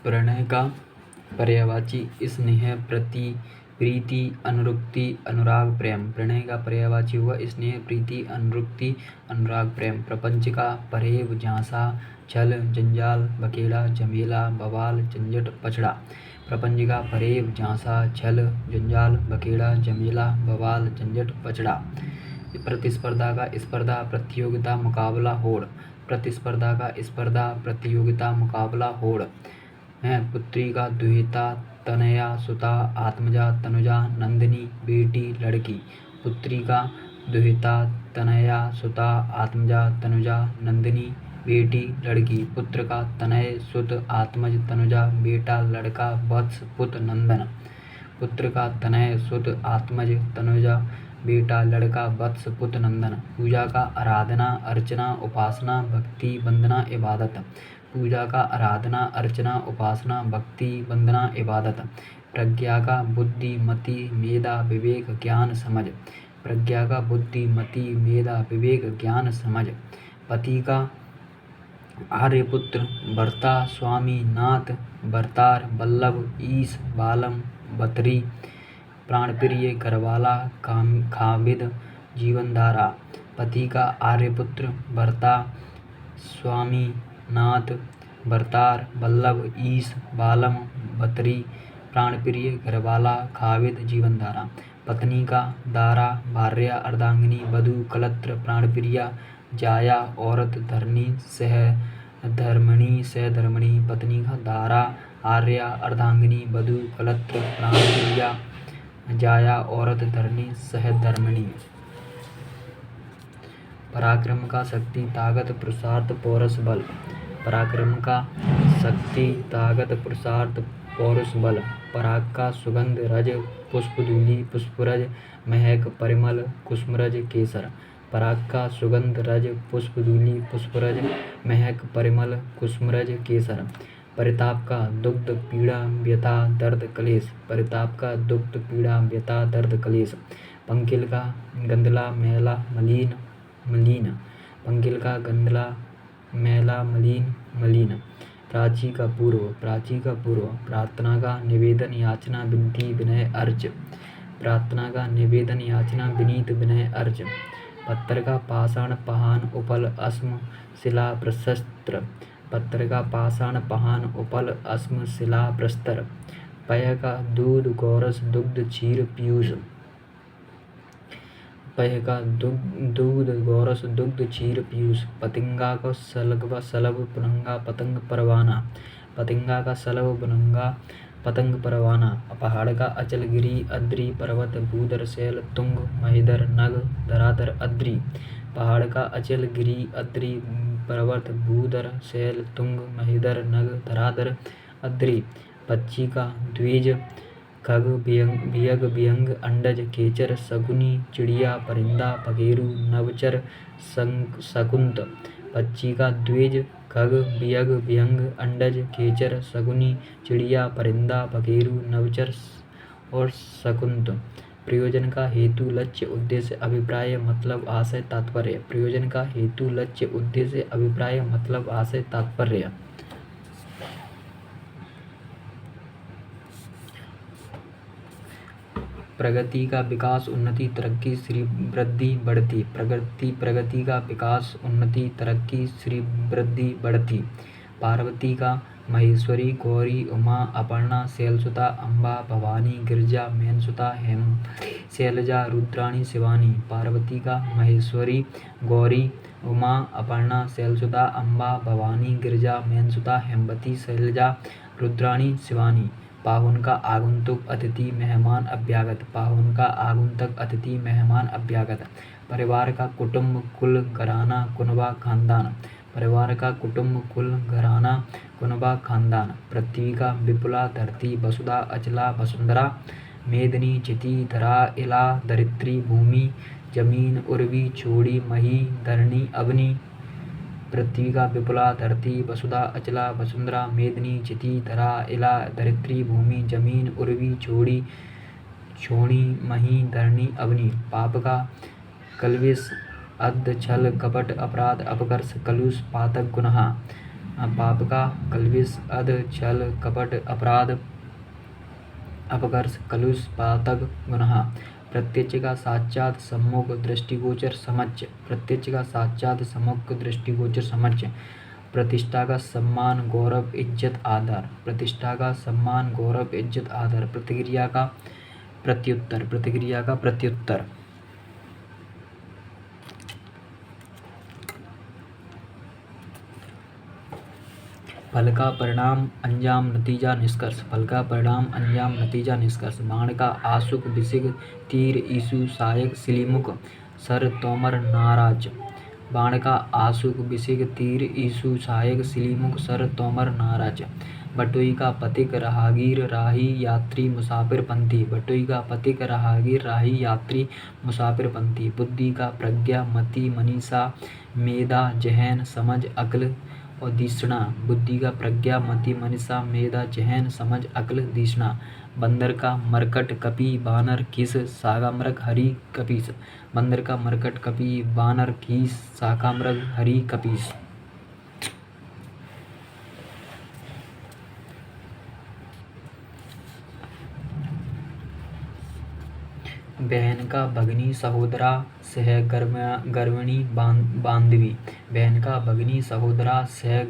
प्रणय का पर्यायवाची स्नेह, प्रीति, अनुरक्ति, अनुराग, प्रेम। प्रणय का पर्यायवाची हुआ स्नेह, प्रीति, अनुरक्ति, अनुराग, प्रेम। प्रपंच का परेव, झांसा, छल, जंजाल, बखेड़ा, झमेला, बवाल, झंझट, पछड़ा। प्रपंच का परेव, झांसा, छल, जंजाल, बखेड़ा, झमेला, बवाल, झंझट, पछड़ा। प्रतिस्पर्धा का स्पर्धा, प्रतियोगिता, मुकाबला, होड़। प्रतिस्पर्धा का स्पर्धा, प्रतियोगिता, मुकाबला, होड़ है। पुत्री का दुहिता, तनया, सुता, आत्मजा, तनुजा, नंदिनी, बेटी, लड़की। पुत्री का दुहिता, तनया, सुता, आत्मजा, तनुजा, नंदिनी, बेटी, लड़की। पुत्र का तनय, सुत, आत्मज, तनुजा, बेटा, लड़का, वत्स, पुत्र, नंदन। पुत्र का तनय, सुत, आत्मज, तनुजा, बेटा, लड़का, वत्स, पुत्र, नंदन। पूजा का आराधना, अर्चना, उपासना, भक्ति, वंदना, इबादत। पूजा का आराधना, अर्चना, उपासना, भक्ति, वंदना, इबादत। प्रज्ञा का बुद्धि, मति, मेधा, विवेक, ज्ञान, समझ। प्रज्ञा का बुद्धि, मति, मेधा, विवेक, ज्ञान, समझ। पति का आर्यपुत्र, भर्ता, स्वामी, नाथ, भर्तार, वल्लभ, ईश, बालम, बतरी, प्राणप्रिय, घरवाला, खाविद, जीवनधारा। पति का आर्यपुत्र, भर्ता, स्वामी, नाथ, भर्तार, वल्लभ, ईश, बालम, बतरी, प्राणप्रिय, घरवाला, खाविद, जीवनधारा। पत्नी का दारा, भार्या, अर्धांगिनी, वधू, कलत्र, प्राणप्रिया, जाया, औरत, धरनी, सहधर्मिणी। पत्नी का दारा, आर्या, अर्धांगिनी, वधू, कलत्र, प्राणप्रिया, जाया, औरत, धरनी, सहधर्मिणी। पराक्रम का शक्ति, ताकत, पुरुषार्थ, पौरुष, बल। पराक्रम का शक्ति, ताकत, पुरुषार्थ, पौरुष, बल। पराग का सुगंध, रज, पुष्पधूलि, पुष्परज, महक, परिमल, कुसुमरज, केसर। पराग का सुगंध, रज, पुष्पधूलि, पुष्परज, महक, परिमल, कुसुमरज, केसर। परिताप का दुग्ध, पीड़ा, व्यथा, दर्द, क्लेश। परिताप का दुग्ध, पीड़ा, व्यथा, दर्द, क्लेश। पंकिल का गंधला, मैला, मलिन। पंकिल का गंधला, मैला, मलिन। प्राची का पूर्व। प्रार्थना का निवेदन, याचना, विनती, विनय, अर्ज। प्रार्थना का निवेदन, याचना, विनीत, विनय, अर्ज। पत्थर का पाषाण, पहान, उपल, अस्म, शिला, प्रशस्त्र। पत्थर का पाषाण, पहान, उपल, अस्म, शिला, प्रस्तर। पय का दूध, गोरस, दुग्ध, क्षीर, पीयूष। पय का दूध, गोरस, दुग्ध, क्षीर, पीयूष। पतिंगा का सलगवा, सलभ, पुनंगा, पतंग, परवाना। पतिंगा का सलभ, पुनंगा, पतंग, परवाना। पहाड़ का अचल, गिरि, अद्रि, पर्वत, भूधर, शैल, तुंग, महेंद्र, नग, धराधर, अद्रि। पहाड़ का अचल, गिरि, अद्रि, पर्वत, भूधर, शैल, तुंग, महेंद्र, नग, धराधर, अद्रि। पक्षी का द्विज, खग, वियग, विहंग, अंडज, केचर, शकुनी, चिड़िया, परिंदा, पखेरु, नवचर, शकुंत। पक्षी का द्विज, खग, वियग, विहंग, अंडज, केचर, शकुनी, चिड़िया, परिंदा, पखेरु, नवचर और शकुंत। प्रयोजन का हेतु, लक्ष्य, उद्देश्य, अभिप्राय, मतलब, आशय, तात्पर्य। प्रयोजन का हेतु, लक्ष्य, उद्देश्य, अभिप्राय, मतलब, आशय, तात्पर्य। प्रगति का विकास, उन्नति, तरक्की, श्री वृद्धि, बढ़ती। प्रगति का विकास, उन्नति, तरक्की, श्री वृद्धि, बढ़ती। पार्वती का महेश्वरी, गौरी, उमा, अपर्णा, शैलसुता, अम्बा, भवानी, गिरिजा, मेनसुता, हेमवती, शैलजा, रुद्राणी, शिवानी। पार्वती का महेश्वरी, गौरी, उमा, अपर्णा, शैलसुता, अम्बा, भवानी, गिरिजा, मेनसुता, हेमवती, शैलजा, रुद्राणी, शिवानी। पाहुन का आगंतुक, अतिथि, मेहमान, अभ्यागत। पाहुन का आगंतुक, अतिथि, मेहमान, अभ्यागत। परिवार का कुटुंब, कुल, घराना, कुनबा, खानदान। परिवार का कुटुंब, कुल, घराना, कुनबा, खानदान। पृथ्वी का विपुला, धरती, वसुधा, अचला, वसुंधरा, मेदिनी, चिति, धरा, इला, धरित्री, भूमि, जमीन, उर्वी, छोड़ी, मही, धरणी, अवनी। पृथ्वी का विपुला, धरती, वसुधा, अचला, वसुंधरा, मेदिनी, चिति, धरा, इला, धरित्री, भूमि, जमीन, उर्वी, छोड़ी, मही, धरणी, अवनी। पाप का कलविष, अध, छल, कपट, अपराध, अपकर्ष, कलुष, पातक, गुनहा। पाप का कलविष अध छल कपट अपराध अपकर्ष कलुष पातक गुनहा। प्रत्यक्ष का साक्षात सम्मुख दृष्टिगोचर समक्ष। प्रत्यक्ष का साक्षात सम्मुख दृष्टिगोचर समक्ष। प्रतिष्ठा का सम्मान गौरव इज्जत आदर। प्रतिष्ठा का सम्मान गौरव इज्जत आदर। प्रतिक्रिया का प्रत्युत्तर। प्रतिक्रिया का प्रत्युत्तर। फल का परिणाम अंजाम नतीजा निष्कर्ष। फल का परिणाम अंजाम नतीजा निष्कर्ष। बाण का आशुक विसिग तीर ईसु सहायक सिलीमुख सर तोमर नाराज। बाण का आशुक विसिग तीर ईसु सहायक सिलीमुख सर तोमर नाराज। बटुई का पथिक राहगीर राही यात्री मुसाफिर पंथी। बटुई का पथिक राहगीर राही यात्री मुसाफिर पंथी। बुद्धि का प्रज्ञा मति मनीषा मेधा जहन समझ अक्ल और दिशना। बुद्धि का प्रज्ञा मति मनीषा मेधा जहन समझ अक्ल दिशना। बंदर का मरकट कपि बानर खीस सागामृग हरि कपीस। बंदर का मरकट कपि बानर खीस साकामृग हरि कपीस। बहन का भगनी सहोदरा सह गर्विणी बांधवी। बहन का भगनी सहोदरा सह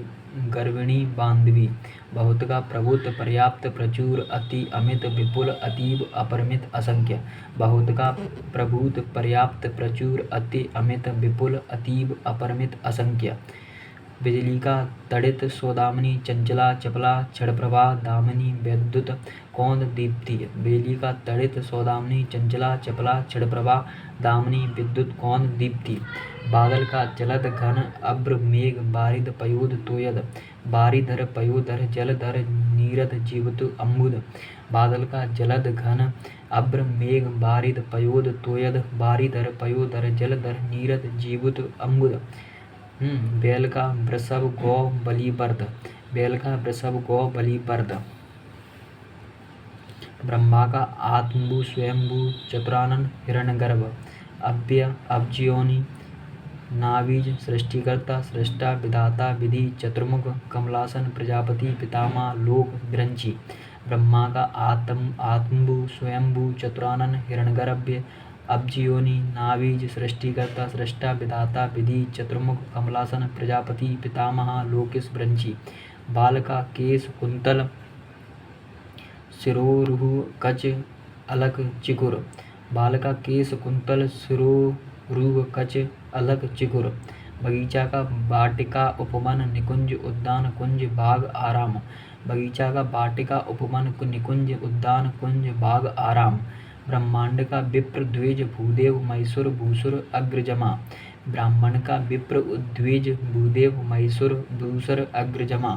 गर्विणी बांधवी। बहुत का प्रभुत पर्याप्त प्रचुर अति अमित विपुल अतीब अपरिमित असंख्य। बहुत का प्रभुत पर्याप्त प्रचुर अति अमित विपुल अतीब अपरिमित असंख्य। बिजली का तड़ित सौदामिनी चंचला चपला क्षणप्रभा दामिनी वैद्युत कौंद दीप्ति। बिजली का तड़ित सौदामिनी चंचला चपला क्षणप्रभा दामिनी विद्युत कौंद दीप्ति। बादल का जलद घन अभ्र मेघ बारिद पयोध तोयद। बारिधर पयोधर जलधर नीरद जीवतु अम्बुद। बादल का जलद घन अभ्र मेघ बारिद पयोध तोयद। बारिधर पयोधर जलधर नीरद जीवतु अम्बुद। बैल का वृषभ गौ बलिवर्द। बैल का वृषभ गौ बलिवर्द। ब्रह्मा का आत्मभू स्वयंभू चतुरानन हिरण्यगर्भ अव्यय अब्जयोनि नावीज सृष्टिकर्ता सृष्टा विधाता विधि चतुर्मुख कमलासन प्रजापति पितामह लोक विरंची। ब्रह्मा का आत्मभू स्वयंभू चतुरानन हिरण्यगर्भ अब्जयोनि नावीज सृष्टिकर्ता सृष्टा विधाता विधि चतुर्मुख कमलासन प्रजापति पितामह लोकेश विरंची। बाल का केश कुंतल सिरोरुह कच अलक चिकुर। बाल का केश कुंतल सिरोरुह कच अलक चिकुर। बगीचा का वाटिका उपवन निकुंज उद्यान कुंज बाग आराम। बगीचा का वाटिका उपवन निकुंज उद्यान कुंज बाग आराम। ब्रह्मांड का विप्र द्विज भूदेव महेश्वर भूसुर अग्रजमा। ब्राह्मण का विप्र उद्विज भूदेव महेश्वर भूसुर अग्रजमा।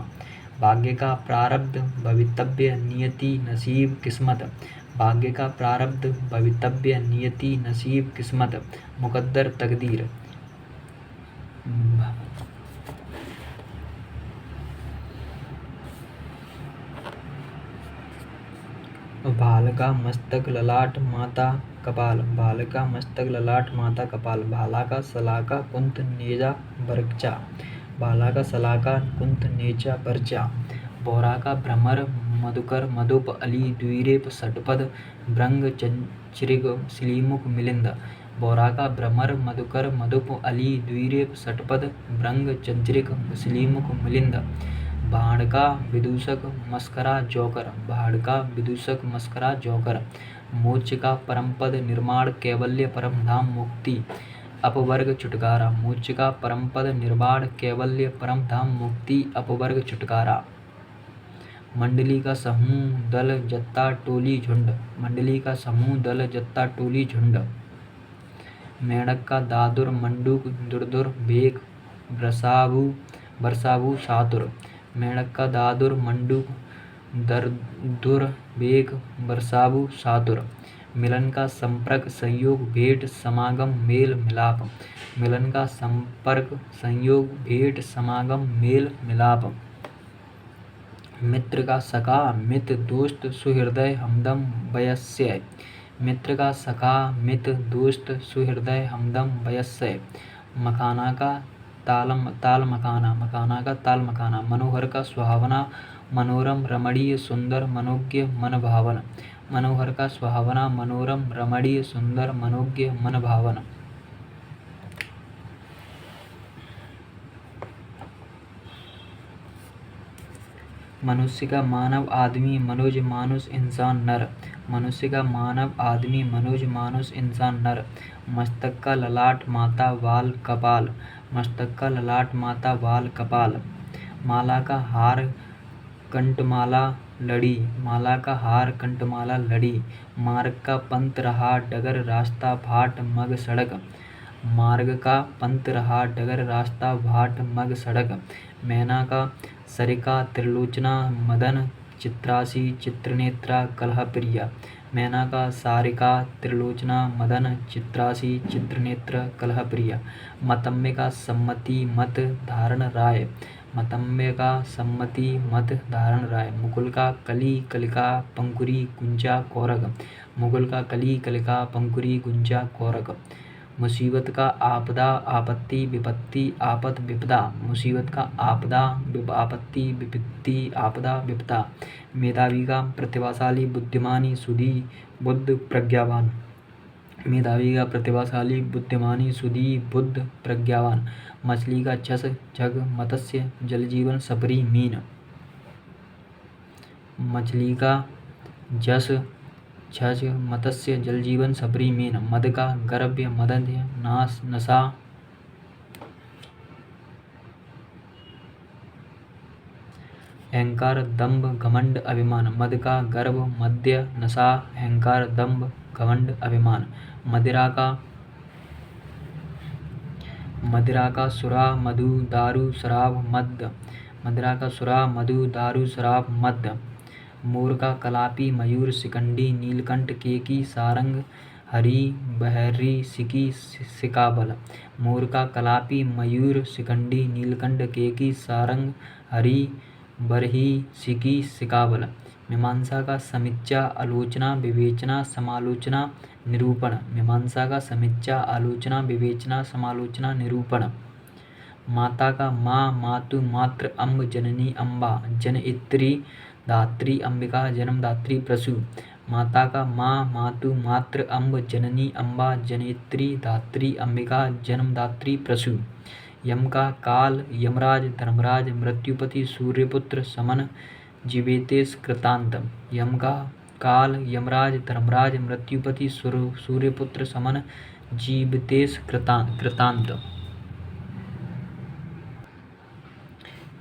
भाग्य का प्रारब्ध भवितव्य नियति नसीब किस्मत। भाग्य का प्रारब्ध भवितव्य नियति नसीब किस्मत मुकद्दर तकदीर। भाल का मस्तक ललाट माता कपाल। भाल का मस्तक ललाट माता कपाल। भाला का सलाका कुंत नेजा बरचा। भाला का सलाका कुंत नेचा बरचा। बोरा का भ्रमर मधुकर मधुप अली द्वीरेप षटपद भृंग चंचरिक सिलीमुख मिलिंद। बोरा का भ्रमर मधुकर मधुप अली द्वीरेप षटपद भृंग चंचरिक सिलीमुख मिलिंद। बाण का विदूषक मस्करा जोकर। बाण का विदूषक मस्करा जोकर। मोक्ष का परमपद निर्माण कैवल्य परम धाम मुक्ति अपवर्ग छुटकारा। मोक्ष का परमपद निर्माण कैवल्य परम धाम मुक्ति अपवर्ग छुटकारा। मंडली का समूह दल जत्ता टोली झुंड। मंडली का समूह दल जत्ता टोली झुंड। मेढक का दादुर मंडूक दुर्दुर भेक बरसाभु सातुर। मेढक का दादुर मंडूक दरदुर भेक बरसाभु सातुर। मिलन का संपर्क संयोग भेंट समागम मेल मिलाप। मिलन का संपर्क संयोग भेंट समागम मेल मिलाप। मित्र का सखा मित दोस्त सुहृदय हमदम वयस्य। मित्र का सखा मित दोस्त सुहृदय हमदम वयस्य। मखाना का ताल मकाना, मकाना का ताल मकाना। मनोहर का सुहावना, मनोरम, रमणीय, सुंदर, मनोज्ञ, मन भावन। मनोहर का सुहावना, मनोरम, रमणीय, सुंदर, मनोज्ञ, मन भावन। मनुष्य का मानव, आदमी, मनुज, मानुष, इंसान, नर। मनुष्य का मानव, आदमी, मनुज, मानुष, इंसान, नर। मस्तक का ललाट, माथा, बाल, कपाल। मस्तक का ललाट, माथा, बाल, कपाल। माला का हार, कंठमाला, लड़ी। माला का हार, कंठमाला, लड़ी। मार्ग का पंथ रहा, डगर, रास्ता, भाट, मग, सड़क। मार्ग का पंथ रहा, डगर, रास्ता, भाट, मग, सड़क। मैना का सरिका, त्रिलोचना, मदन, चित्रासी, चित्रनेत्रा, कलहप्रिया। मैना का सारिका, त्रिलोचना, मदन, चित्रासी, चित्रनेत्र, कलहप्रिया। मतम्य का सम्मति, मत, धारण, राय। मतम्य का सम्मति, मत, धारण, राय। मुकुल का कली, कलिका, पंकुरी, गुंजा, कोरक। मुकुल का कली, कलिका, पंकुरी, गुंजा, कोरक। मुसीबत का आपदा, आपत्ति, विपत्ति, आपत, विपदा। मुसीबत का आपदा, आपत्ति, विपत्ति, आपदा, विपदा। मेधावी का प्रतिभाशाली, बुद्धिमानी, सुधी, बुद्ध, प्रज्ञावान। मेधावी का प्रतिभाशाली, बुद्धिमानी, सुधी, बुद्ध, प्रज्ञावान। मछली का छस, झग, मत्स्य, जलजीवन, सपरी, मीन। मछली का जस, छज, मत्स्य, जलजीवन, सपरी, मीन। मद का गर्भ्य, मदध्य, नाश, नशा। अहंकार, दंभ, घमंड, अभिमान। मद का गर्भ, मध्य, नशा, अहंकार, दंभ, घमंड, अभिमान। मदिरा का सुरा, मधु, दारू, शराब, मद। मदिरा का सुरा, मधु, दारू, शराब, मद। मोर का कलापी, मयूर, शिखंडी, नीलकंठ, केकी, सारंग, हरी, बहरी, सिकी, सिकाबल। मोर का कलापी, मयूर, शिखंडी, नीलकंठ, केकी, सारंग, हरी, बरही, सिकी, सिकाबल। मीमांसा का समीक्षा, आलोचना, विवेचना, समालोचना, निरूपण। मीमांसा का समीक्षा, आलोचना, विवेचना, समालोचना, निरूपण। माता का माँ, मातु, मातृ, अम्ब, जननी, अम्बा, जनयित्री, धात्री, अंबिका, जन्मदात्री, प्रसू। माता का माँ, मातु, मातृ, अम्ब, जननी, अम्बा, जनयित्री, धात्री, अंबिका, जन्मदात्री, प्रसू। यम का काल, यमराज, धर्मराज, मृत्युपति, सूर्यपुत्र, समन, जीवेतेश, कृतांत। यम का काल, यमराज, धर्मराज, मृत्युपति, सूर्यपुत्र, समन, जीवतेश, कृतांत।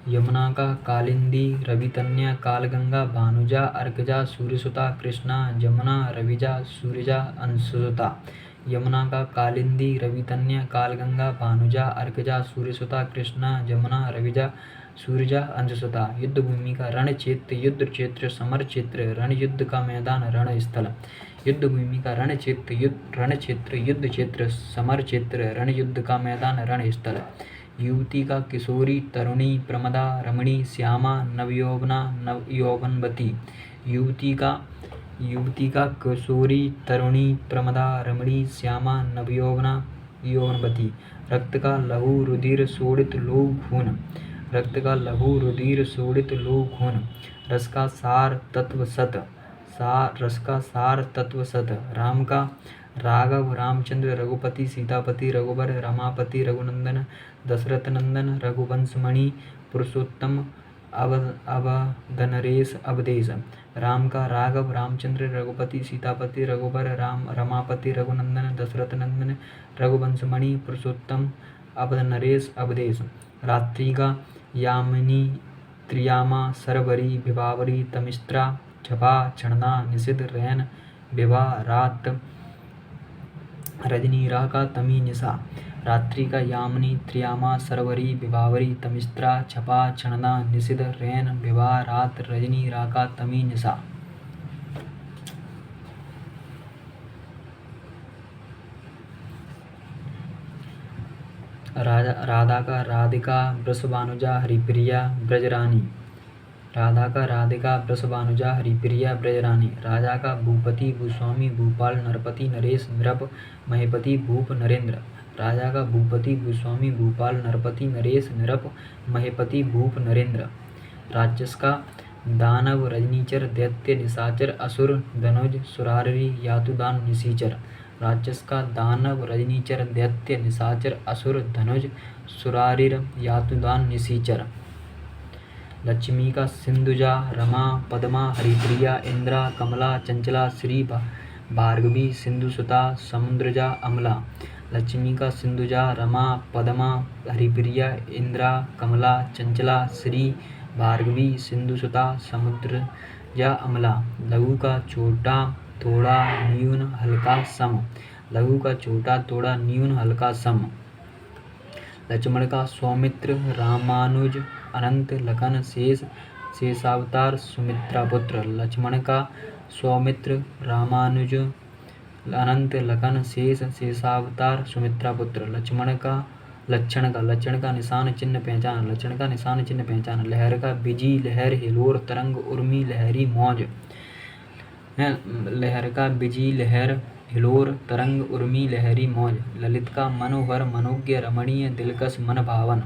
यमुना का कालिंदी, रवितन्या, कालगंगा, भानुजा, अर्कजा, सूर्यसुता, कृष्णा, जमुना, रविजा, सूर्यजा, अंशुसुता। यमुना का कालिंदी, रवितन्या, कालगंगा, भानुजा, अर्कजा, सूर्यसुता, कृष्णा, जमुना, रविजा, सूर्यजा, अंशुसुता। युद्ध भूमि का रण क्षेत्र, युद्ध क्षेत्र, समर क्षेत्र, रण युद्ध का मैदान, रण स्थल। युद्ध भूमि का रण क्षेत्र, युद्ध क्षेत्र, समर क्षेत्र, रण युद्ध का मैदान, रण स्थल। युवती का किशोरी, तरुणी, प्रमदा, रमणी, श्यामा, नवयौवना, नवयौवनवती। युवती का किशोरी, तरुणी, प्रमदा, रमणी, श्यामा, नवयौवना, यौवनवती। रक्त का लहू, रुधिर, शोणित, लहू, खून। रक्त का लहू, रुधिर, शोणित, लहू, खून। रस का सार, तत्व, सत। रस का सार, तत्व, सत। राम का राघव, रामचंद्र, रघुपति, सीतापति, रघुबर, रमापति, रघुनंदन, दशरथ नंदन, रघुवंशमणि, पुरुषोत्तम, अवधनरेश, अवधेश। राम का राघव, रामचंद्र, रघुपति, सीतापति, रघुबर, रमापति, रघुनंदन, दशरथ नंदन, रघुवंशमणि, पुरुषोत्तम, अवधनरेश, अवधेश। रात्रि का यामिनी, त्रियामा, सरवरी, विभावरी, तमिस्त्रा, झपा, क्षणना, निषिद्ध, रैन, विवाह, रात, रजनी, राका, तमी, निशा। रात्रि का यामिनी, त्रियामा, सरवरी, विभावरी, तमिस्त्रा, छपा, क्षणना, निषिद्ध, रैन, विवाह, रात, रजनी, राका, तमी, निशा। राधा का राधिका, वृषभानुजा, हरिप्रिया, ब्रजरानी। राधा का राधिका, वृषभानुजा, हरिप्रिया, ब्रजरानी। राजा का भूपति, भूस्वामी, भूपाल, नरपति, नरेश, नृप, महीपति, भूप, नरेंद्र। राजा का भूपति भूस्वामी भूपाल नरपति नरेश निरप महेपति भूप नरेंद्र। राक्षस का दानव रजनीचर दैत्य निशाचर असुर धनुज सुरारी यातुदान निशीचर। राक्षस का दानव रजनीचर दैत्य निशाचर असुर धनुज सुरारिर यातुदान निशीचर। लक्ष्मी का सिंधुजा रमा पद्मा हरिप्रिया इंद्रा कमला चंचला श्री भार्गवी सिंधुसुता समुद्रजा अमला। लक्ष्मी का सिंधुजा रमा पद्मा हरिप्रिया इंद्रा कमला चंचला श्री भार्गवी सिंधुसुता समुद्रजा अमला। लघु का छोटा थोड़ा न्यून हल्का सम। लघु का छोटा थोड़ा न्यून हल्का सम। लक्ष्मण का सौमित्र रामानुज अनंत लखन शेष शेषावतार सुमित्रा पुत्र। लक्ष्मण का सौमित्र रामानुज अनंत लखन शेष शेषावतार सुमित्रा पुत्र। लक्षण का निशान चिन्ह पहचान। लक्षण का निशान चिन्ह पहचान। लहर का बिजी लहर हिलोर तरंग उर्मी लहरी मौज। लहर का बिजी लहर हिलोर तरंग उर्मी लहरी मौज। ललित का मनोहर मनोज्ञ रमणीय दिलकश मन भावन।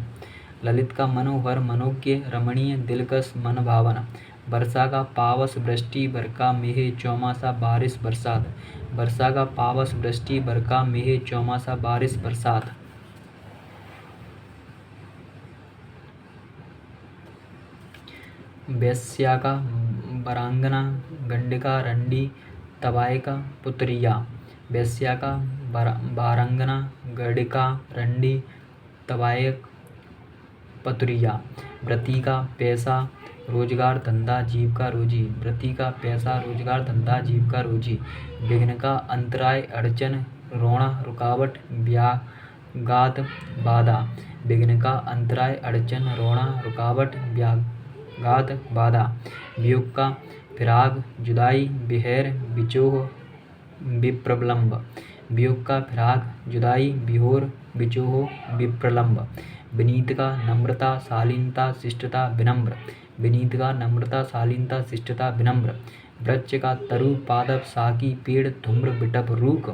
ललित का मनोहर मनोज्ञ रमणीय दिलकश मन भावन। वर्षा का पावस वृष्टि बरका मेह चौमासा बारिश बरसात। वर्षा का पावस वृष्टि बरका मेह चौमासा बारिश बरसात। वैश्या का बरांगना गंडिका रंडी तबाय का पुत्रिया। वैश्या का बारंगना गंडिका रंडी तबायक पतुरिया। व्रती का पैसा रोजगार धंधा जीविका रोजी। व्रती का पैसा रोजगार धंधा जीविका रोजी। विघ्न का अंतराय अड़चन रोणा रुकावट व्याघात बाधा। विघ्न का अंतराय अड़चन रोणा रुकावट व्याघात बाधा। वियोग का फिराग जुदाई बिहेर बिचोह विप्रलंब। वियोग का फिराग जुदाई बिहोर बिचोह विप्रलंब। विनीत का नम्रता शालीनता शिष्टता विनम्र। विनीत का नम्रता शालीनता शिष्टता विनम्र। वृक्ष का तरु पादप साकी पेड़ धूम्र बिटप रूख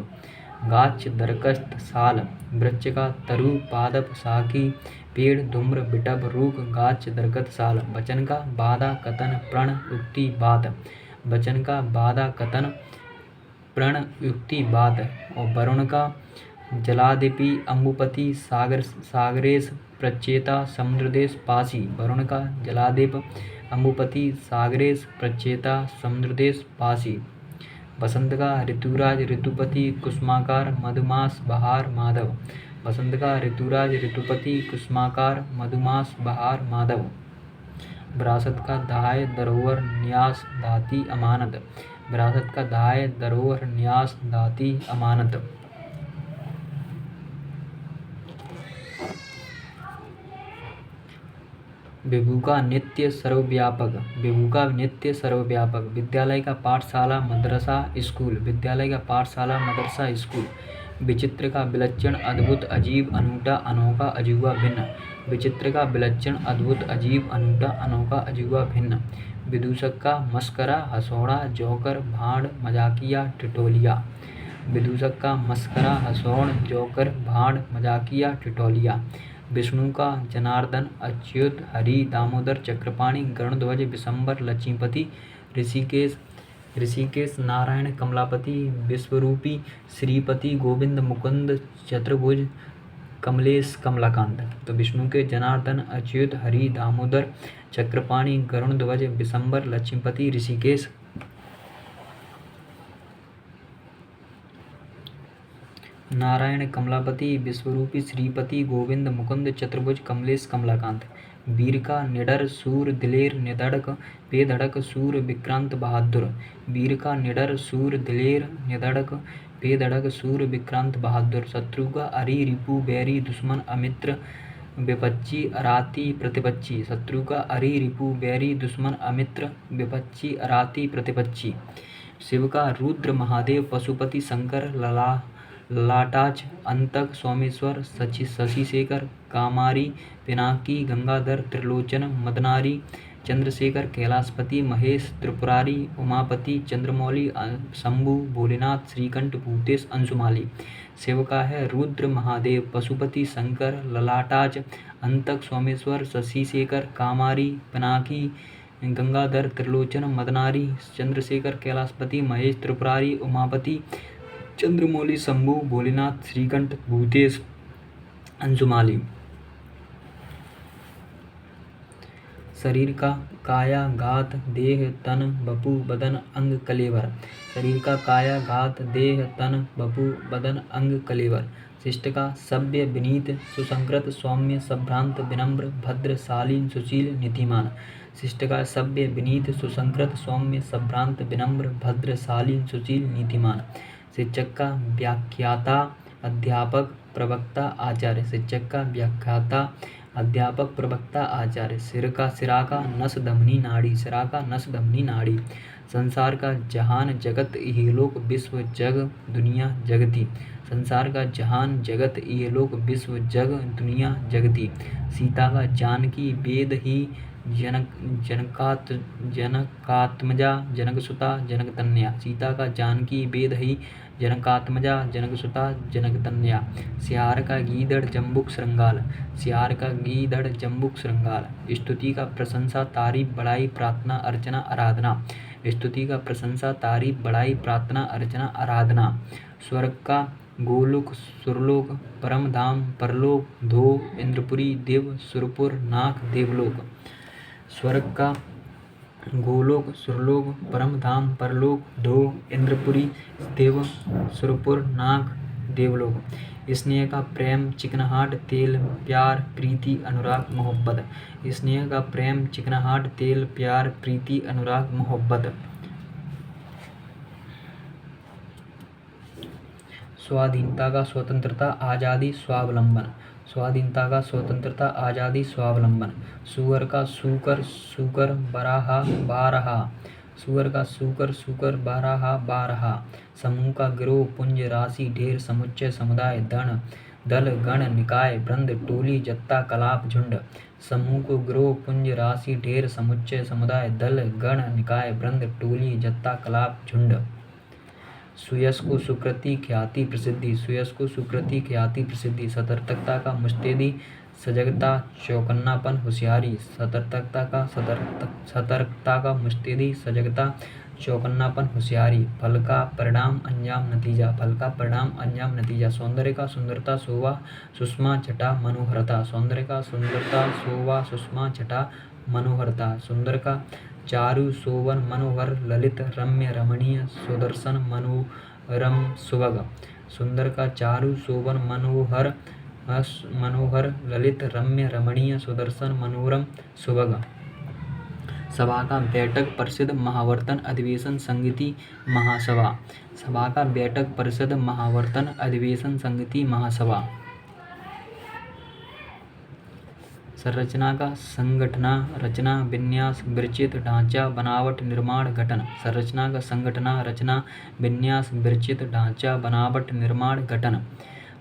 गाछ दरकस्त साल। वृक्ष का तरु पादप साकी पेड़ धूम्र बिटप रूख गाछ दरकत साल। वचन का बाधा कथन प्रण युक्ति बात। वचन का बाधा कथन प्रण युक्ति बात। और वरुण का जलादिपि अम्बुपति सागरेश प्रचेता समुद्रदेश पासी। वरुण का जलादिप अम्बुपति सागरेश प्रचेता समुद्रदेश पासी। बसंत का ऋतुराज ऋतुपति कुसुमाकार मधुमास बहार माधव। बसंत का ऋतुराज ऋतुपति कुसुमाकार मधुमास बहार माधव। विरासत का दाय धरोहर न्यास दाती अमानत। विरासत का दाय धरोहर न्यास दाती अमानत। विभू का नित्य सर्वव्यापक। विभू का नित्य सर्वव्यापक। विद्यालय का पाठशाला मदरसा स्कूल। विद्यालय का पाठशाला मदरसा स्कूल। विचित्र का विलक्षण अद्भुत अजीब अनूठा अनोखा अजूबा भिन्न। विचित्र का विलक्षण अद्भुत अजीब अनूठा अनोखा अजूबा भिन्न। विदूषक का मस्करा हंसौड़ा जोकर भांड मजाकिया ठिठोलिया। विदूषक का मस्करा हंसौड़ जोकर भांड मजाकिया ठिठोलिया। विष्णु का जनार्दन अच्युत हरि दामोदर चक्रपाणि गरुड़ध्वज विशंबर लक्ष्मीपति ऋषिकेश नारायण कमलापति विश्वरूपी श्रीपति गोविंद मुकुंद चतुर्भुज कमलेश कमलाकांत। तो विष्णु के जनार्दन अच्युत हरि दामोदर चक्रपाणि गरुड़ध्वज विशंबर लक्ष्मीपति ऋषिकेश नारायण कमलापति विश्वरूपी श्रीपति गोविंद मुकुंद चतुर्भुज कमलेश कमलाकांत। वीर का निडर सूर दिलेर निधड़क बेधड़क सूर विक्रांत बहादुर। वीर का निडर सूर दिलेर निधड़क बेधड़क सूर विक्रांत बहादुर। शत्रु का अरि रिपु बैरी दुश्मन अमित्र विपच्ची अराती प्रतिपच्ची। शत्रु का अरि रिपु बैरी दुश्मन अमित्र विपच्ची अराती प्रतिपच्ची। शिव का रुद्र महादेव पशुपति शंकर ललाटाच अंतक सोमेश्वर शशिशेखर कामारी पिनाकी गंगाधर त्रिलोचन मदनारी चंद्रशेखर कैलाशपति महेश त्रिपुरारी उमापति चंद्रमौली शंभु भोलेनाथ श्रीकंठ भूतेश अंशुमाली। सेवका है रुद्र महादेव पशुपति शंकर ललाटाज अंतक सोमेश्वर शशिशेखर कामारी पिनाकी गंगाधर त्रिलोचन मदनारी। चंद्रशेखर कैलाशपति महेश त्रिपुरारी उमापति चंद्रमौली शंभु भोलेनाथ श्रीकंठ भूतेश अंशुमाली। शरीर का काया घात देह तन बपु बदन अंग कलेवर। शरीर का काया घात देह तन बपु बदन अंग कलेवर। शिष्ट का सभ्य विनीत सुसंकृत सौम्य संभ्रांत विनम्र भद्र शालीन सुशील नीतिमान। शिष्ट का सभ्य विनीत सुसंकृत सौम्य संभ्रांत विनम्र भद्र शालीन सुशील नीतिमान। शिक्षक का व्याख्याता अध्यापक प्रवक्ता आचार्य। शिक्षक का व्याख्याता अध्यापक प्रवक्ता आचार्य। सिरा का नस धमनी नाड़ी। सिरा का नस धमनी नाड़ी। संसार का जहान जगत इहलोक विश्व जग दुनिया जगती। संसार का जहान जगत इहलोक विश्व जग दुनिया जगती। सीता का जानकी वेद ही जनकात्मजा जनकसुता जनकतन्या। सीता का जानकी वेद ही जनकात्मजा जनकसुता जनकतन्या। सियार का गीदड़ जम्बुक श्रृंगाल। सियार का गीदड़ जम्बुक श्रृंगाल। स्तुति का प्रशंसा तारीफ बड़ाई प्रार्थना अर्चना आराधना। स्तुति का प्रशंसा तारीफ बड़ाई प्रार्थना अर्चना आराधना। स्वर्ग का गोलोक सुरलोक परम धाम परलोक धो इंद्रपुरी देव सुरपुर नाक देवलोक। स्वर्ग का गोलोक सुरलोक परम धाम परलोक धो इंद्रपुरी देव सुरपुर नाक देवलोक। स्नेह का प्रेम चिकनाहट तेल प्यार प्रीति अनुराग मोहब्बत। स्नेह का प्रेम चिकनाहट तेल प्यार प्रीति अनुराग मोहब्बत। स्वाधीनता का स्वतंत्रता आज़ादी स्वावलंबन। स्वाधीनता का स्वतंत्रता आज़ादी स्वावलंबन। सुअर का सूकर सूकर बराहा बारहा। सुअर का सूकर सूकर बारहा बारहा। समूह का गिरोह पुंज राशि ढेर समुच्चय समुदाय दण दल गण निकाय वृंद टोली जत्था कलाप झुंड। समूह को गिरोह पुंज राशि ढेर समुच्चय समुदाय दल गण निकाय वृंद टोली जत्था कलाप झुंड। सुयश को सुकृति ख्याति प्रसिद्धि। सुयश को सुकृति ख्याति प्रसिद्धि। सतर्कता का मुस्तैदी सजगता चौकन्नापन होशियारी। सतर्कता का मुस्तैदी सजगता चौकन्नापन होशियारी। फल का परिणाम अंजाम नतीजा। फल का परिणाम अंजाम नतीजा। सौंदर्य का सुंदरता शोभा सुषमा छटा मनोहरता। सौंदर्य का सुंदरता शोभा सुषमा छटा मनोहरता। सुंदर का चारु शोभन मनोहर ललित रम्य रमणीय सुदर्शन मनोरम सुभग। सुंदर का चारु शोभन मनोहर ललित रम्य रमणीय सुदर्शन मनोरम सुभग। सभा का बैठक परिषद महावर्तन अधिवेशन संगति महासभा। सभा का बैठक परिषद महावर्तन अधिवेशन संगति महासभा। संरचना का संगठना रचना विन्यास विरचित ढांचा बनावट निर्माण गठन। संरचना का संगठना रचना विन्यास विरचित ढांचा बनावट निर्माण गठन।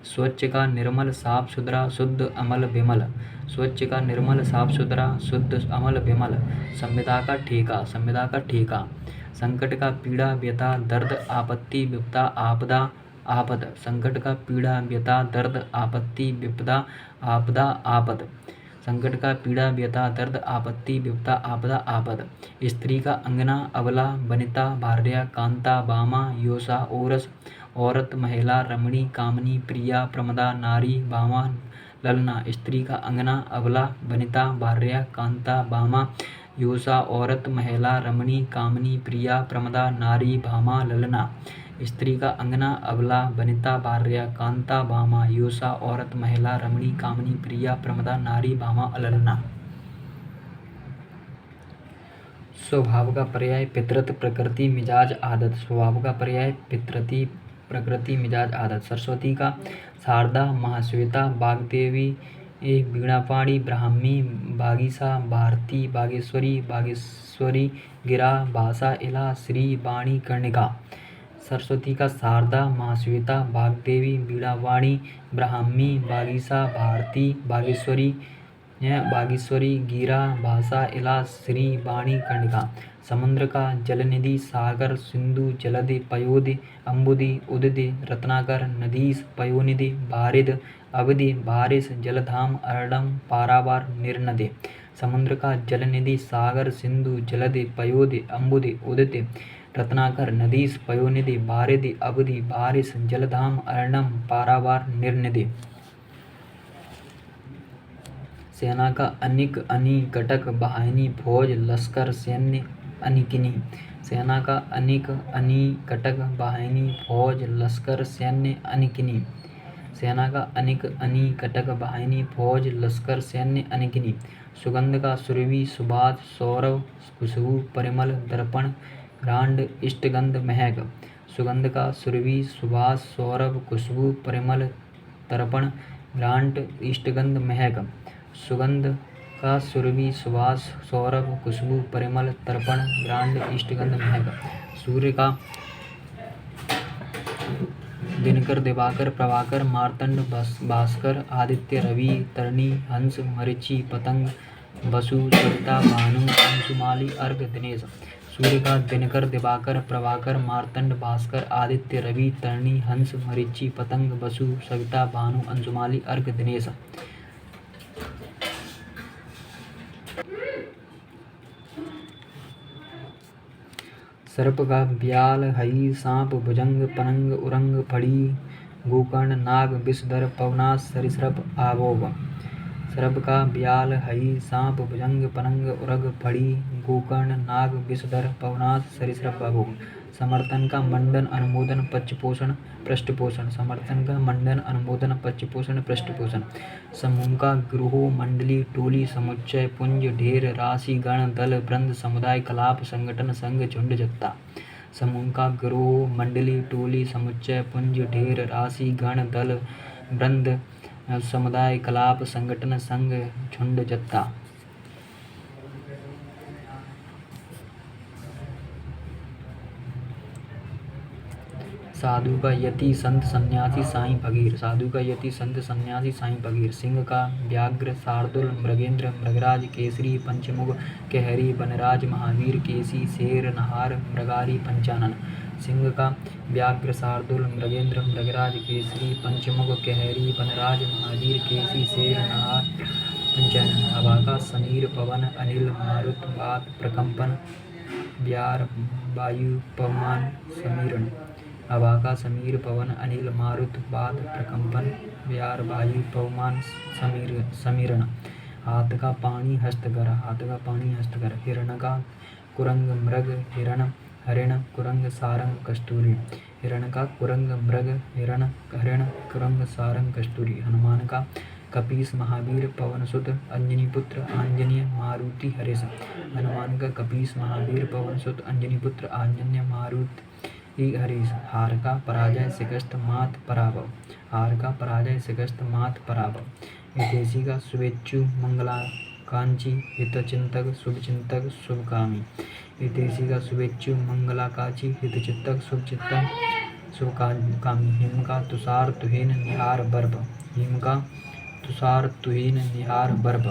स्वच्छ का निर्मल साफ सुथरा शुद्ध अमल विमल। स्वच्छ का निर्मल साफ सुथरा शुद्ध अमल विमल। संविदा का ठेका। संविदा का ठेका। संकट का पीड़ा व्यथा दर्द आपत्ति विपदा आपदा आपद। संकट का पीड़ा व्यथा दर्द आपत्ति विपदा आपदा आपद। संकट का पीड़ा व्यथा दर्द आपत्ति विपदा आपदा आपद। स्त्री का अंगना अबला वनिता भार्या कांता बामा योषा ओरस औरत महिला रमणी कामनी प्रिया प्रमदा नारी बामा ललना। स्त्री का अंगना अबला वनिता भार्या कांता बामा योषा औरत महिला रमणी कामनी प्रिया प्रमदा नारी भामा ललना। स्त्री का अंगना अबला वनिता भार्या कांता भामा योषा औरत महिला रमणी कामनी प्रिया प्रमदा नारी भामा अललना। स्वभाव का पर्याय पितृत्व प्रकृति मिजाज आदत। स्वभाव का पर्याय पितृति प्रकृति मिजाज आदत। सरस्वती का शारदा महाश्वेता वाग्देवी वीणापाणी ब्राह्मी भागीसा भारती बागेश्वरी बागेश्वरी गिरा भाषा इला श्री वाणी कर्णिका। सरस्वती का शारदा महाश्वेता वाग्देवी वीणावाणी ब्राह्मी बागीसा भारती बागेश्वरी यह बागेश्वरी, गीरा, भाषा, इला, श्री, वाणी, कर्णिका। समुद्र का जलनिधि सागर, सिंधु, जलधि, पयोधि, अम्बुधि, उदधि, रत्नाकर, नदीस, पयोनिधि, बारिद, अवधि, बारिश, जलधाम, अर्णम, पारावार, निर्नदे। समुद्र का जलनिधि सागर, सिंधु, जलधि, पयोधि, अम्बुधि, उदधि, रत्नाकर, नदीस, पयोनिधि, बारिधि, अवधि, बारिश, जलधाम, अर्णम, पारावार, निर्नदे। सेना का अनिक, अनि, कटक, वाहिनी, फौज, लश्कर, सैन्य, अनिकिनी। सेना का अनिक, अनि, कटक, वाहिनी, फौज, लश्कर, सैन्य, अनिकिनी। सेना का अनिक, अनि, कटक, वाहिनी, फौज, लश्कर, सैन्य, अनिकिनी। सुगंध का सुरभि, सुभाष, सौरभ, खुशबू, परिमल, दर्पण, घ्राण, इष्टगंध, महक। सुगंध का सुरभि, सुभाष, सौरभ, खुशबू, परिमल, दर्पण, घ्राण, इष्टगंध, महक। सुगंध का सुरभि, सुभाष, सौरभ, खुशबू, परिमल, तर्पण, घ्राण, इष्टगंध, महक। सूर्य का दिनकर, दिवाकर, प्रभाकर, मार्तंड, भास्कर, आदित्य, रवि, तरणी, हंस, मरीचि, पतंग, वसु, सविता, भानु, अंशुमाली, अर्घ, दिनेश। सूर्य का दिनकर, दिवाकर, प्रभाकर, मार्तंड, भास्कर, आदित्य, रवि, तरणी, हंस, मरीचि, पतंग, वसु, सविता, भानु, अंशुमाली, अर्घ, दिनेश। सर्प का ब्याल, हई, सांप, भुजंग, पनंग, उरंग, फड़ी, गोकर्ण, नाग, विषधर, पवनाश, सरीसृप, आबोव। सर्प का ब्याल, हई, सांप, भुजंग, पनंग, उरग, फड़ी, गोकर्ण, नाग, विषधर, पवनाश, सरीसृप, आबोव। समर्थन का मंडन, अनुमोदन, पक्षपोषण, पृष्ठपोषण। समर्थन का मंडन, अनुमोदन, पक्षपोषण, पृष्ठपोषण। समूह का गिरोह, मंडली, टोली, समुच्चय, पुंज, ढेर, राशि, गण, दल, वृंद, समुदाय, कलाप, संगठन, संघ, झुंड, जत्था। समूह का गिरोह, मंडली, टोली, समुच्चय, पुंज, ढेर, राशि, गण, दल, वृंद, समुदाय, कलाप, संगठन, संघ, झुंड, जत्था। साधु का यति, संत, सन्यासी, साईं फकीर। साधु का यति, संत, सन्यासी, साईं फकीर। सिंह का व्याघ्र, शार्दूल, मृगेंद्र, मृगराज, केसरी, पंचमुख, कहरी, वनराज, महावीर, केसी, शेर, नहार, मृगारी, पंचानन। सिंह का व्याघ्र, शार्दूल, मृगेंद्र, मृगराज, केसरी, पंचमुख, कहरी, वनराज, महावीर, केसी, शेर, नहार, पंचानन। हवा का समीर, पवन, अनिल, मारुत, वात, प्रकंपन, व्यार, वायु, पवमान, समीरण। हवा का समीर, पवन, अनिल, मारुत, वात, प्रकंपन, व्यार, वायु, पवमान, समीरण। हाथ का पाणी, हस्तकर। हाथ का पाणी, हस्तकर। हिरण का कुरंग, मृग, हिरण, हरिण, कुरंग, सारंग, कस्तूरी। हिरण का कुरंग, मृग, हिरण, हरिण, कुरंग, सारंग, कस्तूरी। हनुमान का कपीस, महावीर, पवनसुत, अंजनीपुत्र, आंजनेय, मारुति, हरेश। हनुमान का कपीस, महावीर, पवनसुत, अंजनीपुत्र, आंजनेय, मारुति, हरीश। हार का पराजय, शिकस्त, मात, पराभव। हार का पराजय, शिकस्त, मात, पराभव। हितैषी का शुभेच्छु, मंगलाकांक्षी, हितचिंतक, शुभचिंतक, शुभकामी। हितैषी का शुभेच्छु, मंगलाकांक्षी, हितचिंतक, शुभचिंतक, शुभकामी। हिम का तुषार, तुहिन, निहार, बर्भ। हिम का तुषार, तुहिन, निहार, बर्भ।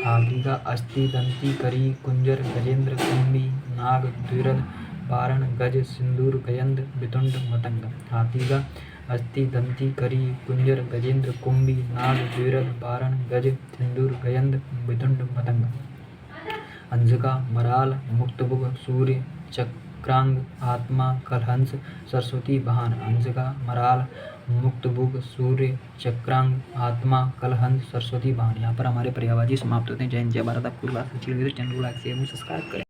हाथी का अस्थि, दंती, करी, कुंजर, गजेंद्र, कुंभी, नाग, द्विरथ, वारण, गज, सिंदूर, गयंद, वितुंड, मतंग। हाथी का अस्थि, दंती, करी, कुंजर, गजेंद्र, कुंभी, नाग, द्विरथ, वारण, गज, सिंदूर, गयंद, वितुंड, मतंग। हंस का मराल, मुक्तबुक, सूर्य, चक्रांग, आत्मा, कलहंस, सरस्वती, वाहन। हंस का मराल, मुक्तबुक, सूर्य, चक्रांग, आत्मा, कलहंस, सरस्वती, वाहन। यहाँ पर हमारे पर्यायवाची समाप्त होते हैं। जय हिंद, जय भारत। आपको क्लास अच्छी लगी तो चैनल को लाइक शेयर सब्सक्राइब करें।